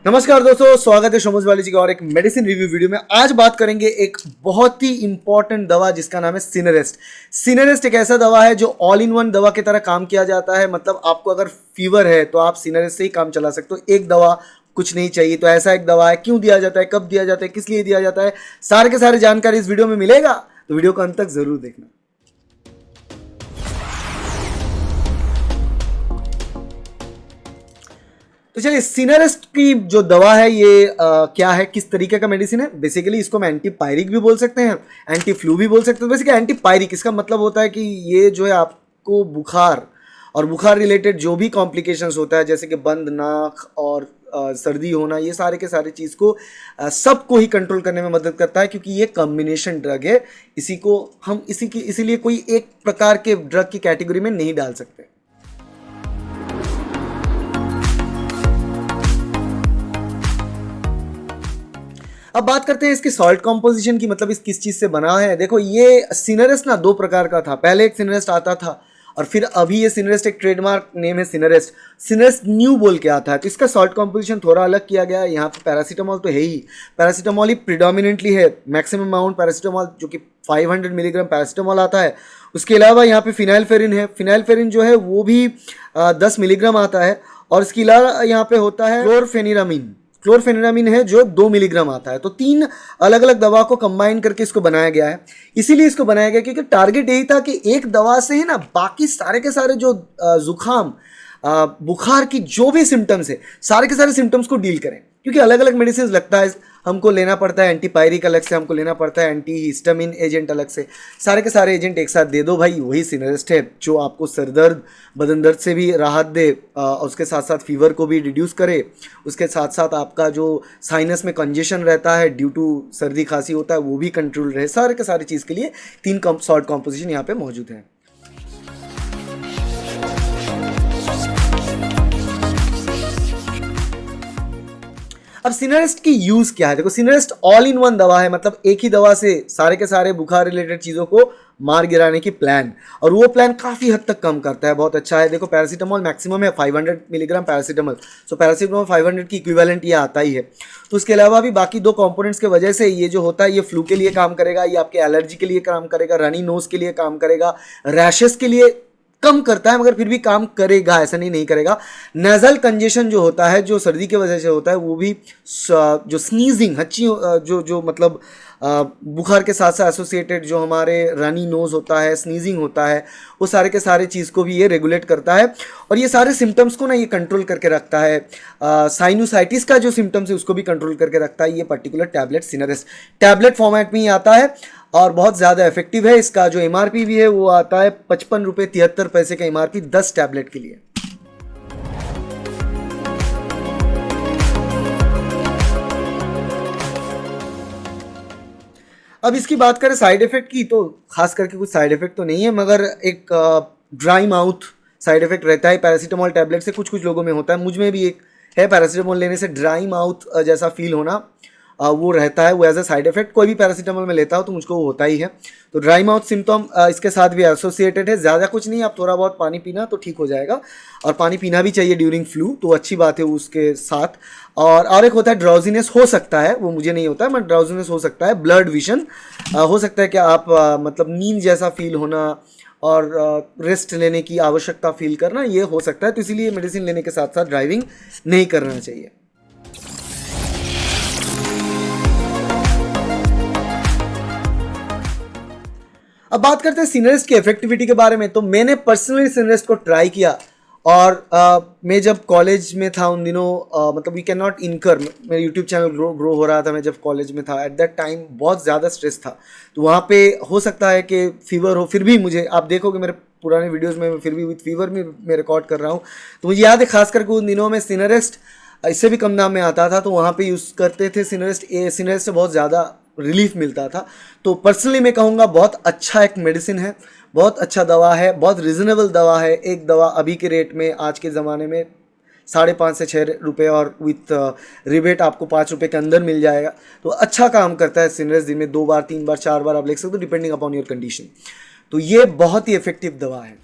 नमस्कार दोस्तों, स्वागत है शोमस वाली जी का और एक मेडिसिन रिव्यू वीडियो में। आज बात करेंगे एक बहुत ही इंपॉर्टेंट दवा जिसका नाम है सिनरेस्ट। सिनरेस्ट एक ऐसा दवा है जो ऑल इन वन दवा की तरह काम किया जाता है। मतलब आपको अगर फीवर है तो आप सिनरेस्ट से ही काम चला सकते हो। एक दवा कुछ नहीं चाहिए, तो ऐसा एक दवा है। क्यों दिया जाता है, कब दिया जाता है, किस लिए दिया जाता है, सारे के सारे जानकारी इस वीडियो में मिलेगा, तो वीडियो को अंत तक जरूर देखना। तो चलिए, सिनरेस्ट की जो दवा है ये क्या है, किस तरीके का मेडिसिन है। बेसिकली इसको हम एंटीपायरिक भी बोल सकते हैं, एंटी फ्लू भी बोल सकते हैं। बेसिकली एंटीपायरिक इसका मतलब होता है कि ये जो है आपको बुखार और बुखार रिलेटेड जो भी कॉम्प्लिकेशंस होता है, जैसे कि बंद नाक और सर्दी होना, ये सारे के सारे चीज़ को सबको ही कंट्रोल करने में मदद करता है, क्योंकि ये कॉम्बिनेशन ड्रग है। इसी को हम इसीलिए कोई एक प्रकार के ड्रग की कैटेगरी में नहीं डाल सकते। अब बात करते हैं इसकी सॉल्ट कॉम्पोजिशन की, मतलब इस किस चीज़ से बना है। देखो, ये सिनरेस्ट ना दो प्रकार का था। पहले एक सिनरेस्ट आता था और फिर अभी ये सिनरेस्ट एक ट्रेडमार्क नेम है सिनरेस्ट। सिनरेस्ट न्यू बोल के आता है। तो इसका सॉल्ट कॉम्पोजिशन थोड़ा अलग किया गया है। यहाँ पे पैरासीटामॉल तो है ही, पैरासीटामॉल ही प्रिडोमिनेंटली है। मैक्सिमम अमाउंट पैरासीटामॉल जो कि 500 मिलीग्राम पैरासीटामॉल आता है। उसके अलावा यहाँ पे फिनाइलफेरिन है। फिनाइलफेरिन जो है वो भी 10 मिलीग्राम आता है। और इसके अलावा यहाँ पे होता है क्लोरफेनिरामिन। क्लोरफेनिरामिन है जो 2 मिलीग्राम आता है। तो 3 अलग अलग दवा को कंबाइन करके इसको बनाया गया है। इसीलिए इसको बनाया गया क्योंकि टारगेट यही था कि एक दवा से है ना बाकी सारे के सारे जो जुखाम बुखार की जो भी सिम्टम्स है, सारे के सारे सिम्टम्स को डील करें। क्योंकि अलग अलग मेडिसिन लगता है, हमको लेना पड़ता है एंटीपायरिक अलग से, हमको लेना पड़ता है एंटी हिस्टामिन एजेंट अलग से। सारे के सारे एजेंट एक साथ दे दो भाई, वही सिनरेस्ट है जो आपको सर दर्द बदन दर्द से भी राहत दे, उसके साथ साथ फीवर को भी रिड्यूस करे। उसके साथ साथ आपका जो साइनस में कंजेशन रहता है ड्यू टू सर्दी खांसी होता है वो भी कंट्रोल रहे। सारे के सारी चीज़ के लिए 3 सॉल्ट कॉम्पोजिशन यहाँ पे मौजूद है। अब सिनरेस्ट की यूज क्या है। देखो, सिनरेस्ट ऑल इन वन दवा है। मतलब एक ही दवा से सारे के सारे बुखार रिलेटेड चीज़ों को मार गिराने की प्लान, और वो प्लान काफ़ी हद तक कम करता है। बहुत अच्छा है। देखो, पैरासीटामॉल मैक्सिमम है 500 मिलीग्राम पैरासीटामॉल। सो पैरासीटामॉल 500 की इक्विवेलेंट ये आता ही है। तो उसके अलावा भी बाकी 2 कंपोनेंट्स के वजह से ये जो होता है, ये फ्लू के लिए काम करेगा, ये आपके एलर्जी के लिए काम करेगा, रनी नोज के लिए काम करेगा, रैशेस के लिए कम करता है, मगर फिर भी काम करेगा, ऐसा नहीं करेगा। नेजल कंजेशन जो होता है, जो सर्दी की वजह से होता है, वो भी जो स्नीजिंग हच्ची जो मतलब बुखार के साथ साथ एसोसिएटेड जो हमारे रनी नोज होता है, स्नीजिंग होता है, वो सारे के सारे चीज़ को भी ये रेगुलेट करता है। और ये सारे सिम्टम्स को ना ये कंट्रोल करके रखता है। साइनोसाइटिस का जो सिम्टम्स है उसको भी कंट्रोल करके रखता है ये पर्टिकुलर टैबलेट सिनरेस्ट। टैबलेट फॉर्मेट में ही आता है और बहुत ज़्यादा इफेक्टिव है। इसका जो एमआरपी भी है वो आता है 55 रुपये 73 पैसे का एमआरपी 10 टैबलेट के लिए। अब इसकी बात करें साइड इफेक्ट की, तो खास करके कुछ साइड इफेक्ट तो नहीं है, मगर एक ड्राई माउथ साइड इफेक्ट रहता है पैरासीटामॉल टैबलेट से। कुछ कुछ लोगों में होता है, मुझ में भी एक है। पैरासीटामॉल लेने से ड्राई माउथ जैसा फील होना वो रहता है, वो एज अ साइड इफेक्ट। कोई भी पैरासीटामॉल में लेता हो तो मुझको वो होता ही है। तो ड्राई माउथ सिम्टम इसके साथ भी एसोसिएटेड है। ज़्यादा कुछ नहीं, आप थोड़ा बहुत पानी पीना तो ठीक हो जाएगा। और पानी पीना भी चाहिए ड्यूरिंग फ्लू, तो अच्छी बात है उसके साथ। और एक होता है ड्राउजीनेस, हो सकता है, वो मुझे नहीं होता है, बट ड्राउजीनेस हो सकता है। ब्लड विजन हो सकता है कि आप मतलब नींद जैसा फील होना और रेस्ट लेने की आवश्यकता फील करना, ये हो सकता है। तो इसीलिए मेडिसिन लेने के साथ साथ ड्राइविंग नहीं करना चाहिए। अब बात करते हैं सिनरेस्ट की इफेक्टिविटी के बारे में। तो मैंने पर्सनली सिनरेस्ट को ट्राई किया, और मैं जब कॉलेज में था उन दिनों, मतलब वी कैन नॉट इनकर, मेरा यूट्यूब चैनल ग्रो हो रहा था। मैं जब कॉलेज में था, एट दैट टाइम बहुत ज़्यादा स्ट्रेस था। तो वहाँ पे हो सकता है कि फीवर हो, फिर भी मुझे, आप देखोगे मेरे पुराने वीडियोज़ में, फिर भी विथ फीवर में मैं रिकॉर्ड कर रहा हूँ। तो मुझे याद है खास करके उन दिनों में सिनरेस्ट इससे भी कम दाम में आता था, तो वहाँ पे यूज़ करते थे सिनरेस्ट। सिनरेस्ट से बहुत ज़्यादा रिलीफ मिलता था। तो पर्सनली मैं कहूँगा बहुत अच्छा एक मेडिसिन है, बहुत अच्छा दवा है, बहुत रिजनेबल दवा है। एक दवा अभी के रेट में आज के ज़माने में 5.5 से 6 रुपये, और विथ रिबेट आपको 5 रुपये के अंदर मिल जाएगा। तो अच्छा काम करता है सिनरेस्ट। दिन में 2 बार 3 बार 4 बार आप ले सकते हो, डिपेंडिंग अपॉन योर कंडीशन। तो ये बहुत ही इफेक्टिव दवा है।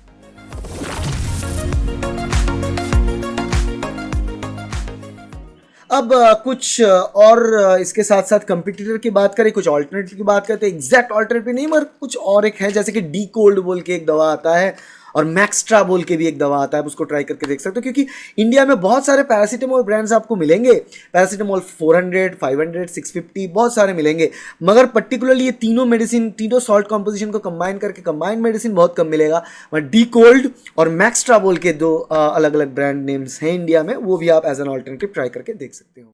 अब कुछ और इसके साथ साथ कंपिटिटर की बात करें, कुछ ऑल्टरनेटिव की बात करते हैं, एग्जैक्ट ऑल्टरनेटिव नहीं मगर कुछ और एक है, जैसे कि डी कोल्ड बोल के एक दवा आता है और मैक्स्ट्रा बोल के भी एक दवा आता है, आप उसको ट्राई करके देख सकते हो, क्योंकि इंडिया में बहुत सारे पैरासीटामोल ब्रांड्स आपको मिलेंगे। पैरासीटामोल 400, 500, 650 बहुत सारे मिलेंगे, मगर पर्टिकुलरली ये तीनों मेडिसिन, तीनों सॉल्ट कॉम्पोजिशन को कंबाइन करके कंबाइंड मेडिसिन बहुत कम मिलेगा। मगर डी कोल्ड और मैक्स्ट्रा बोल के दो अलग अलग ब्रांड नेम्स हैं इंडिया में, वो भी आप एज एन ऑल्टरनेटिव ट्राई करके देख सकते हो।